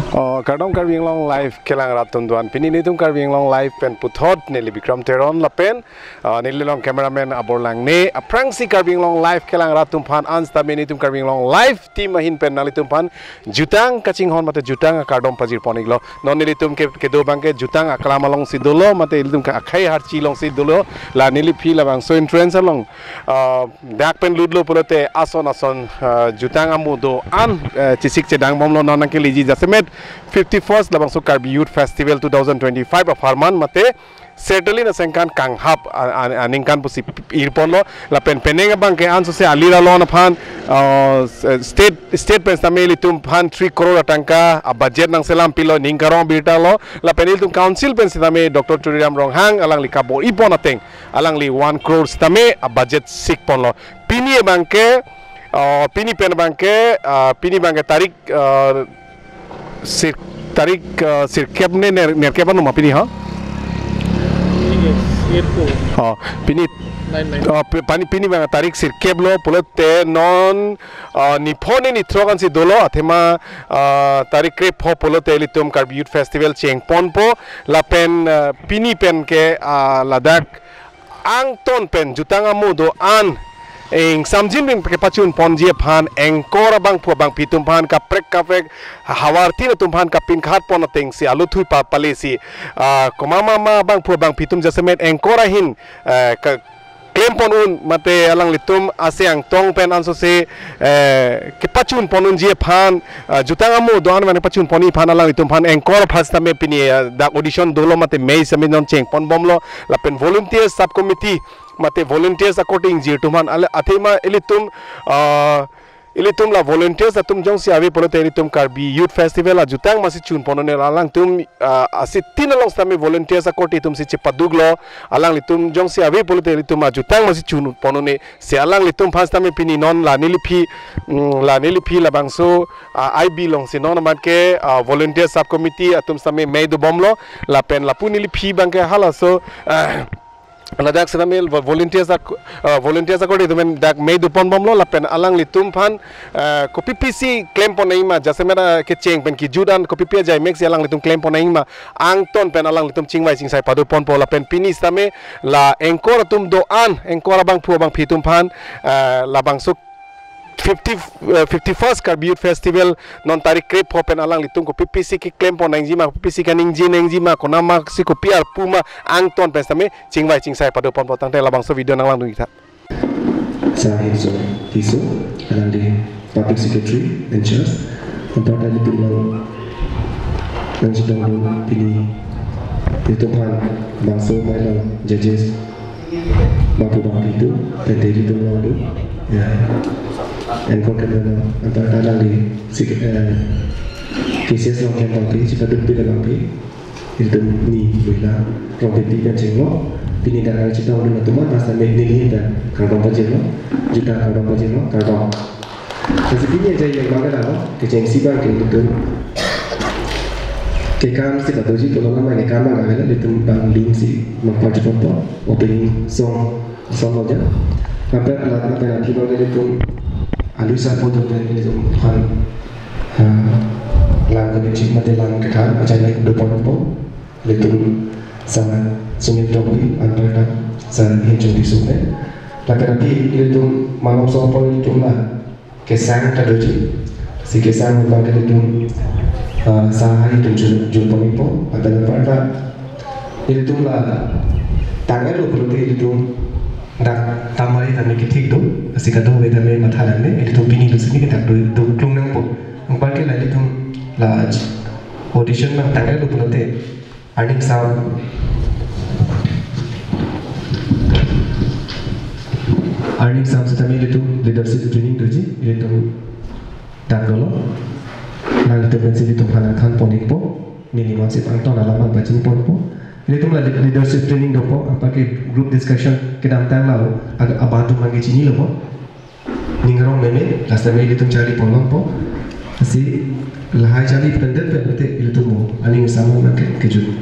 Kardom karving long live kelang ratun duan pini ni tum karving long live pen puthot neli Bikram Teron la pen neli long cameraman abor lang ne aprang si karving long live kelang ratum phan ans ta ni tum karving long live team mahin pen nali tum phan jutang kaching hon mate jutang kardom pajir poniglo non neli tum ke do bangke jutang aklama long sidolo mate neli tum ka akhai har chi long sidolo la neli phi la bang so entrance long dak pen ludlo polote ason jutang amudo an chisik chedang bomlo non ke liji jasemet 51st labang so Karbi Youth Festival 2025 of Harman mate certainly na sengkan kanghap aningkan pusi irpon lo la peneng bang ke anso se alira lo na phan state pen sameli tum phan 3 crore tangka a budget nang selam pilo ningkarong birta lo la penil tum council pen sitame Dr. Turiram Ronghang alang li kabo ipon ateng alang li 1 crore sitame a budget sik pon lo pini bangke pini pen bangke pini bangke tarik sirkep ne nerkep anu mapini ha pini pini bang tarik sirkep lo pulote non nipone ni trogan si dolo athema tarik krep ho pulote litum Karbi Youth Festival chengpon po la pen pini pen ke ladak ang ton pen jutanga mudo an eng samjin ring ke pachun ponjie phan engkor bang pu bang pitum phan ka prek hawarti na tum phan ka pin khat pon teng si alu thui pa palesi komama ma bang pu bang pitum jasemet engkor hin claim ponun mate alang litum asyang tong pen anso se ke pachun ponun je phan jutang amu doan mane pachun poni phan alang litum phan engkor first time pini da audition dolo mate mei sami non cheng pon bomlo la pen volunteer sub committee mate volunteers according je tuman athema ilitum la volunteers atum jong si ave polote ilitum Karbi Youth Festival jutang masi chun ponone alang tum asi tinalong stami volunteers akoti tum si chepaduglo alang litum jong si ave polote ilitum jutang masi chun ponone se alang litum first time pini non la nilipi la bangso IB long si non matke volunteer sub committee atum stami meidu bomlo la pen la punilipi bangke hala so ladak senamil volunteers akodi tumen dak mei dupon bomlo lapen alang litum phan ko PPC claim ponaima jasemera ke cheng pen ki judan ko PPC jai mex alang litum claim ponaima angton pen alang litum chingwai chingsai padu pon po lapen pini stame la engkor tum do an engkor bang pu bang phitum phan la bang suk 51st Karbi Youth Festival non tarik krep hopen alang litung ko PPC ki claim pon nangji ma PPC kaning ma ko nama si ko PR puma angton pestame chingwai chingsai padu pon potang te labang so video nang lang kita Sahir so tisu alang di public secretary and church untuk ada di dan sedang pilih itu pan bangsa malam judges bapu itu pendiri itu lalu ya engkau kena antara dalam di KCS long yang bangki jika duduk di bangki itu ni bila rompeti dan cengok pini darah cita udah teman masa nilai dan karbon pajero juta karbon pajero karbon jadi pini aja yang mana dah keceng si bangki itu kekam si katoji kalau nama kekam mana ada di tempat link si mengkaji pompo opening song aja apa alat keyboard itu Alisa pun terjadi itu kan lang kecil mati lang kekal macam ni depan itu sangat sungit topi antara sangat hijau di sungai. Tapi itu malam soal itu lah kesan terjadi si kesan memang itu sahari itu jual pemimpin adalah itu lah tangan lu perlu itu dak tamai tani kitik do asika do weda me mathalan ne itu pini do sini kita do klung nang po ngpal ke lali tum la audition nang tangai do punote earning sound setami itu leadership training doji itu tangolo nang itu pensi itu hanan khan ponik po minimal sip anton alaman bacin pon po ini tu melalui leadership training dopo, apa ke group discussion kita ambil lalu agak abantu mangge cini lopo, ningrong meme, last time itu cari polong po, si lahai cari pendek berarti itu mo, aning sama mangge kejut,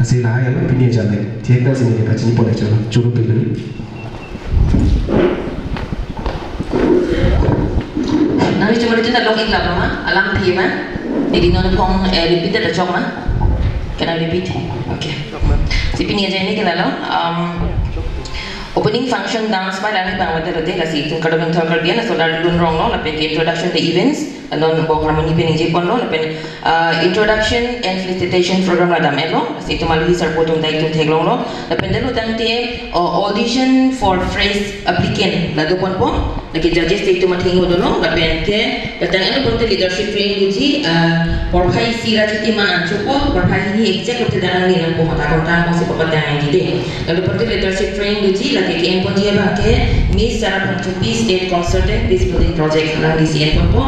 si lahai apa pini cari, tiap nasi ni baca ni boleh cari, curu pilih. Nanti cuma itu tak logik lah, mama, alam tiap Jadi non pong repeat the job na? Can I repeat? Okay. Si pini aja ini kita lo. Opening function dance by Lani Bangladesh today, la si tung kadang thar kar diya na so la dun wrong no, la pen introduction to events, non bo harmony pen je pon no, la pen introduction and felicitation program la dam lo, si tu malu hisar potong dai tu thek long lo, la pen lo tang te audition for phrase applicant la do pon po, la ke judges te tu ma thengo do no, la pen ke la tang ano pon te leadership training uji por khai sira chiti man ancho po, por khai ni exact te dan ni na po mata kontan po si po patang ni de, la por te leadership training uji la ke en pon dia ba ke Miss Sarah Panchupi State Consultant Peace Building Project la di si en pon po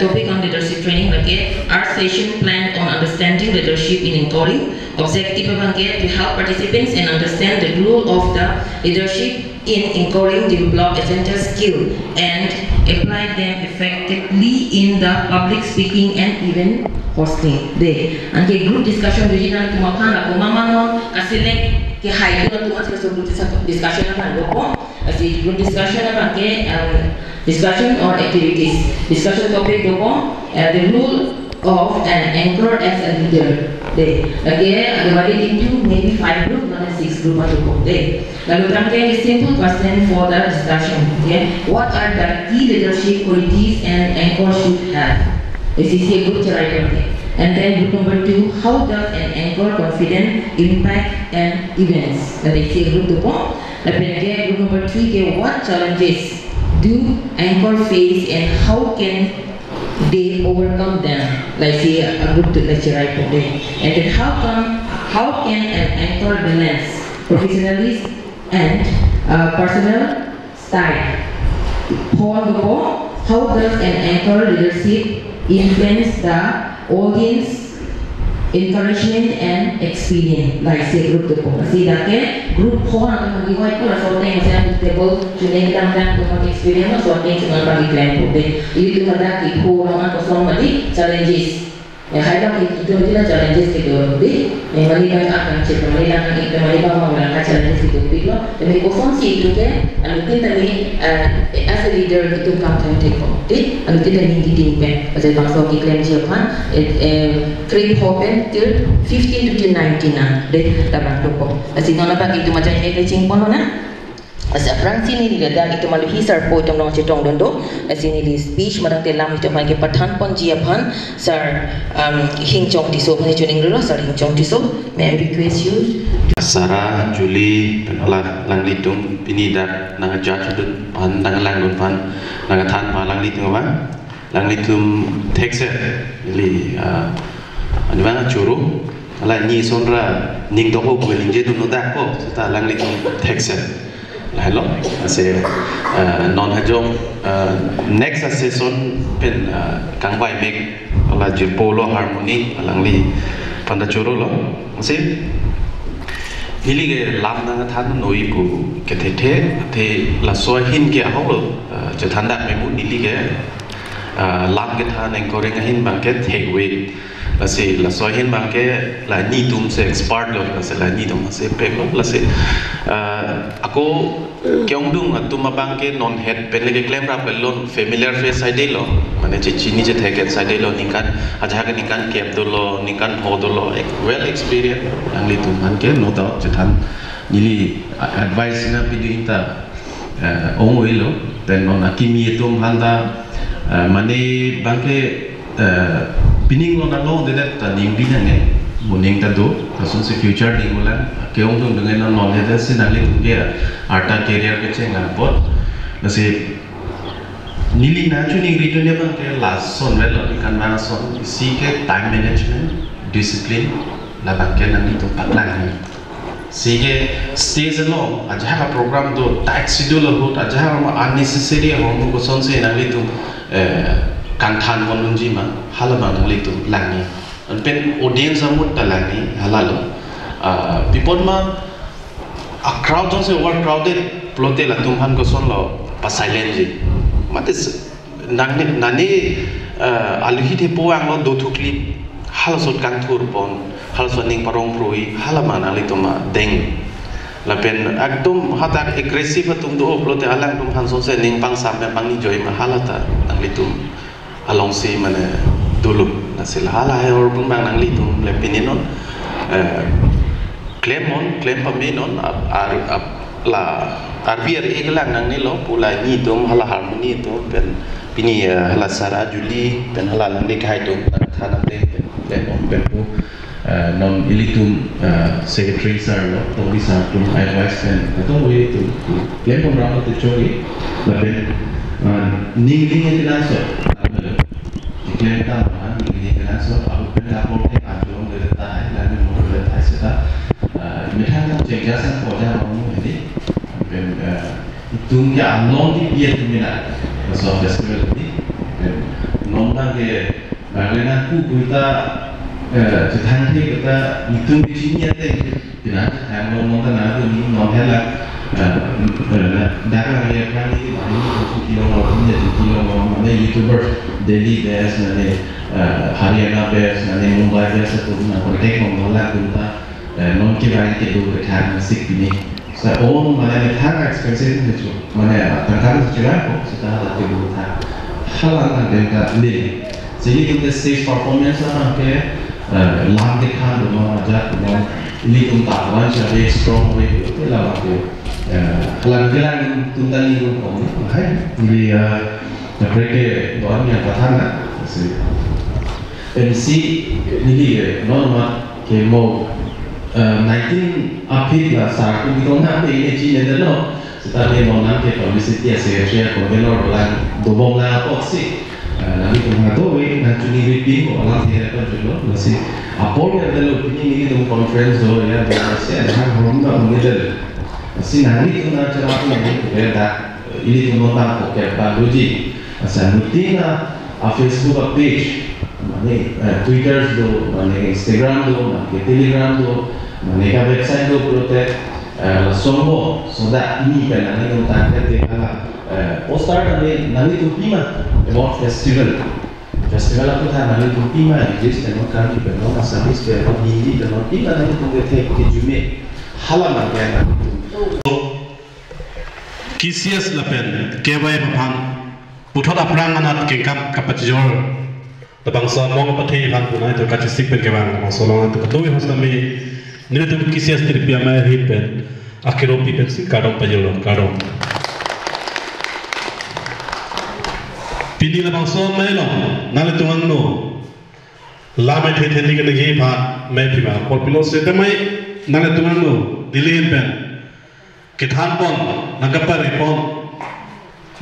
topic on leadership training la ke art session planned on understanding leadership in Nkori, objective ba ke to help participants and understand the role of the leadership in Nkori, develop essential skill and apply them effectively in the public speaking and even hosting. De, anke group discussion di jinan tumakan la kumama non kasilek ke high do tumas ke group discussion na ko asi group discussion na ke discussion or activities. Discussion topic do the role of an anchor as a leader. De, okay, divided into maybe 5 group, not 6 group atau group. De, lalu terakhir simple question for the discussion. Okay, what are the key leadership qualities an anchor should have? This is a good character. And then group number 2, how does an anchor confident impact and events? That is a group 2. Lalu group number 3, what challenges do anchor face and how can they overcome them, like say a group to lecture right today. And then how can an anchor balance professionalism and personal style? How does an anchor leadership influence the audience encouragement and experience, like say group to see that group phone atau menggiwai itu lah soalnya yang saya table cuma kita untuk experience soalnya cuma bagi klien pun deh itu ada kipu orang kosong tadi challenges yang ada itu adalah challenges itu deh yang mereka akan cek mereka mau melakukan challenges itu loh demi kosong sih itu deh anu kita ni as a leader itu kamu take on deh anu kita ni kita ni pasal bangsa klien Japan create open till 15 to 19 na deh dapat toko asi nona bagi itu macam ini kecing pun na asi Frank sini dia dah itu malu hisar po tong cetong dondo asi ni di speech madang telam itu panggil pathan pon Japan sir hing chong tiso pani chuning ro sir hing chong tiso may I request you Sarah Julie penolak lang litung pinidat nang judge dun pan nang lang dun pan nang than pa lang litung ba lang litung text li ani bang churu ala ni sonra ning to ho ko ning je dun da ko ta lang litung text hello ase non hajong next season pen kang bai mek ala je polo harmony alang li panda churu lo ase hilige lam na than noi bu ke the la so hin ke holo je thanda me bu hilige lam ke than encourage hin bang ke take away la se la so hin bang ke la ni tum se expert lo la se la ni tum se pe lo la se ako kyong dung atuma bang ke non head pen le claim rap lo familiar face side lo mane je chini je theke side lo ninkan aja ke ninkan kem do lo ninkan ho do lo well experience ang li tum man ke no doubt je than nili advice na pidu inta ongoi lo then non akimi tum handa mane bang ke pining lo na lo de ta ning binang ne muning ta do tasun se future ning bola keong tung dengan non head se na le dia arta career ke chenga bot na se nili na chu ning return ne bang ke last son well kan ma son si ke time management discipline la bang ke na ni to paklang si ke stage along aja ka program do tight schedule ho aja ma unnecessary ho ko son se na le to kan than mon ji ma halama na le to langi an pen audience amut ta langi halalo people ma a crowd jong se over crowded plote la tumhan ko son lo pa silent ji mate nani alhi the po ang lo do thu clip hal sot kan thur pon hal so ning parong proi halama na le to ma deng la pen akdum hatak aggressive tum do plote alang tum han so se ning pang sam pang ni joy ma halata nang le tum along si mane dulu la silahala hai or bang nang li tum le pininon claim paminon la arbiar eglang nang ni lo pula ni tum hala harmony to pen pini hala sara juli pen hala nang li khai tum thana te pen pu non ilitum secretary sir lo to bisa tum advice pen to we to claim pom ram to chori la pen ning international claim ta ning international abu pen la ko te a jo de ta hai la ni mo de ta se ta Mereka jelasan pada orang ini, itu yang non dibiar minat, soal festival ini, non lagi, karena kita cetan kita itu di sini ada, tidak, non tanah itu non helah, dalam area kami ini kilo mana YouTuber, Delhi base, Haryana base, Mumbai base itu, mereka mengolah kita non kira kita dulu bertahan musik ini. Saya mana bertahan ekspresi itu, mana bertahan sejarah kok setelah latih bertahan. Hal yang mereka lihat. Jadi kita stage performance lah, ke lantai kan rumah aja, ini untuk tahuan jadi strong way itu lah waktu. Hal yang tuntan itu kok, jadi mereka doang yang bertahan lah. MC ini normal ke mau 19 April saat itu kita nak ini cina dulu. Setelah dia mau nanti publicity secretary gubernur bilang dobong lah apa sih? Nanti kita tahu nanti ni meeting orang tidak akan juga. Masih apa yang dulu ini tu conference tu ya, masih ada orang tak mengajar. Masih nanti kita cerita ni kita ini tu nota okey baruji. Masih meeting lah Facebook page, mana Twitter tu, mana Instagram tu, mana Telegram tu. Mereka website itu protek semua, sudah ini kan nanti kita akan lihat poster nanti itu pima about festival aku tahu nanti itu pima jadi kita kami berlaku sampai sekarang ini dan pima nanti kita take ke Jume halaman kan KCS lapen kewai papan putot aprang anat kengkap kapacjor bangsa mong pathe pan punai to kachisik pen kewang bangsa long to katoi hostami nile to KCS tripia mai hipen akhiro pi pen si kadong pajolon kadong pidi la bangsa mai lo nale to angno la mai the the ni ge phat mai phima kol pilo se te mai nale to angno dilin pen kithan pon nagapar pon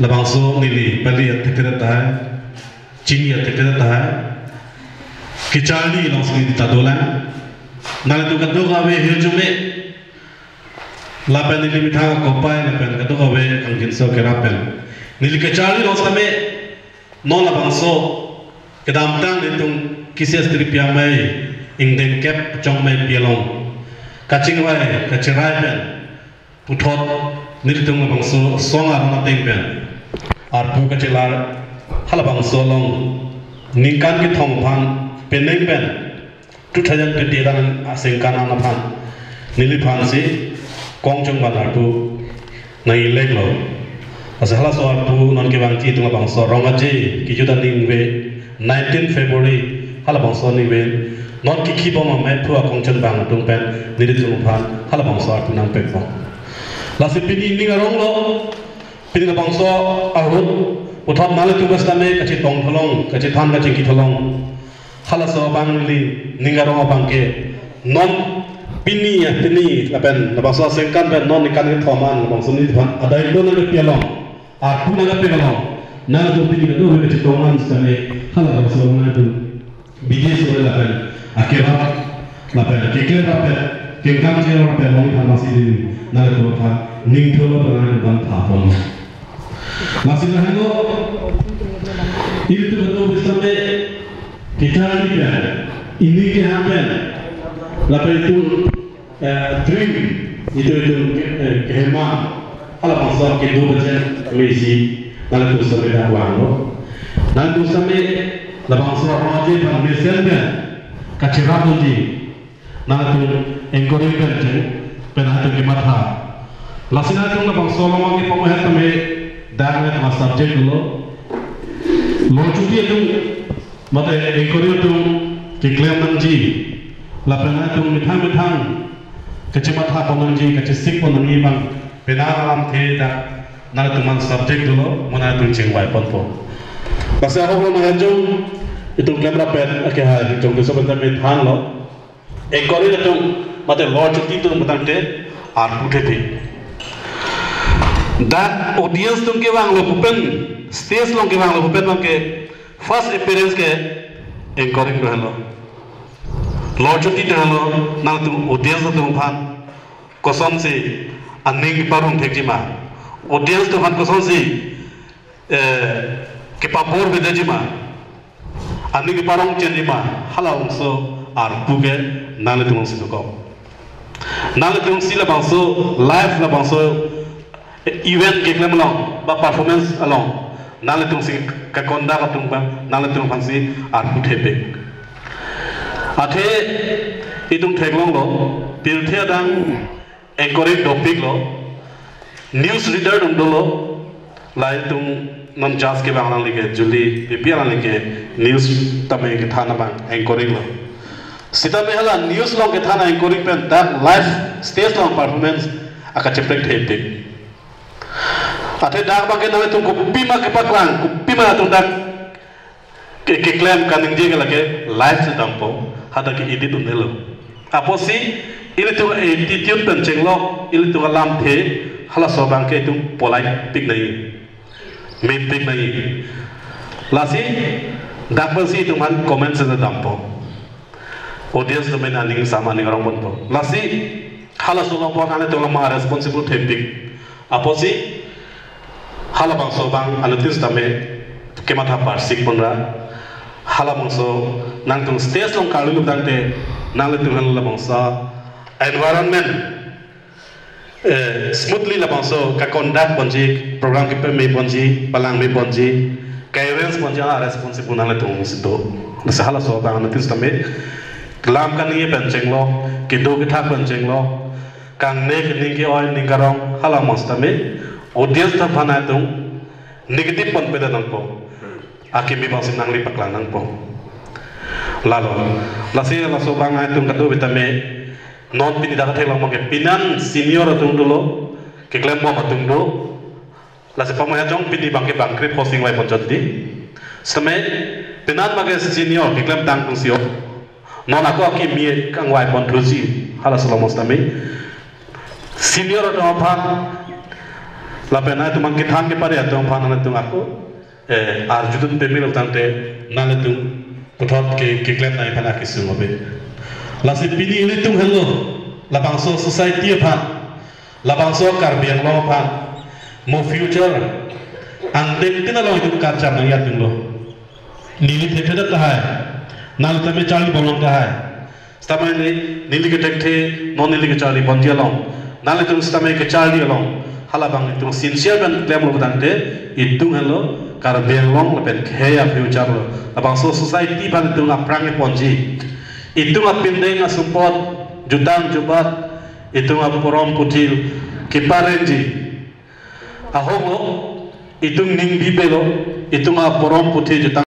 la bangsa nili pali athekata hai chini athekata hai kichali langsung ditadolan nale tu kado gawe hejume lapen nili mitha kopai lapen kado gawe angkin so kerapen nili kichali langsung non la bangso kedam tang ditung KCS tripia mai ingden kep chong mai pialong kaching wai kachirai pen puthot nili tung la bangso song arona teng pen arpu kachilar hala bangso long ningkan ki thong phan peneng pen 2020 dan asingkan anak phan nili phan si kongchong balar tu nai lek lo asal soal tu non ke bangci tu bangso rongaji kijudan ningwe 19 February hala bangso ningwe non ki kibom mai thu kongchong bang tung pen nili tu phan hala bangso tu nang pek bang lasi pini ningarong lo pini bangso arut uthap nale tu bastame kachi tong tholong kachi than kachi ki tholong hala so bang li ningarong bang ke non pini ya pini lapen bangso sengkan ben non ikan ke thoman bangso ni than adai do na pialong aku naga pegalong na do pini do ke kachi tongan stame hala bangso na tu bije so lapen akira lapen keke lapen kengkam je lapen long than masih na do than ning tholo ban ban tha pon masih hango itu betul bersama kita ni kan ini ke happen lapan itu dream itu kehema ala bangsa ke dua baca Malaysia lalu tu sampai dah wano lalu sampai la bangsa raja dan Malaysia kan kacira puji lalu encourage kan penhatu kematha lasina tu la bangsa lama ke pemerintah kami dan subjek dulu lo cuti itu mate ekori tung kiklem nangji lapena tung mithang kecimatha ponangji kecisik ponangi bang penaram the da na tuman subject dulu mana tung cingwai ponpo basa ho lo mahajung itu kamera pen ake ha jong so benda mithang lo ekori tung mate lord chuti tung batante ar puthe thi that audience tung ke wang lo pupen stage long ke wang lo pupen bang ke first appearance ke encouraging to hello lord chuti to hello na tu audience tung phan kosom si aning parung thekji ma audience to phan kosom si ke papor bedaji ma aning parung chenji ma hala so ar puge na le tung si ko na le tung si la bangso live la bangso event ke klem long ba performance along na le tung si ka konda ka tung pa na le tung phan si ar puthe pe athe itung theklong lo pilthia dang encourage topic lo news reader dum dolo lai tung non jas ke bang like juli ppr like news tame ke thana bang encourage lo sita me hala news lo ke thana encourage pen that live stage long performance aka chepek the athe dak bang ke na tung ko pima ke paklang ko pima tung dak ke claim kaning je ke lage live se dampo hada ke edit unelo aposi ili tu attitude pen chenglo ili tu lam the hala so bang ke tung polai pik nai me pik nai lasi dakbal si tung man comment se dampo audience to men aning sama ning rong bonpo lasi hala so lo bang ane tung ma responsible the pik aposi hala bang so bang anatis tame kematha parsik ponra hala bang so nang tung stage long kalu dangte nang le tung la bang sa environment smoothly la bang so ka conduct bonji program ke pe me bonji palang me bonji ka events bonji a responsible nang le tung sido sa hala so bang anatis tame lam kan ye pen chenglo ke do ke thak pen chenglo kang ne ke ning ke oi ning garong hala mas tame audience ta phana tung negative pon pe dan po akimi bang sinang li paklang nang po lalo lasi la so bang ai tung kadu bitame non pini daga thela mo ke pinan senior tung dolo ke klem mo matung do lasi pamaya jong pini bang ke bang krip hosting lai mon jodi same pinan ma ke senior ke klem tang tung sio non aku akimi kang wai pon trusi hala salamos tame senior do phan la pena tu man ke thang ke pare atom phan na tung aku arjudun pemil tante na le tung puthot ke klem nai phana ke su mobe lasi pini ile tung hello la bangso society phan la bangso karbiang lo phan mo future ang den tina lo itu ka cham ya tung lo nili the the ta hai nal tame chali bolong ta hai stamai ni nili ke tek the non nili ke chali bontia long nal tung stamai ke chali long hala bang itu sincere ben klem lo tante itu hello karbiang long le pen kheya future lo abang so society ban tung aprang ponji itu ngapindeng support jutang jubat itu ngaporom putil kiparenji ahongo itu ning bibelo itu ngaporom putil jutang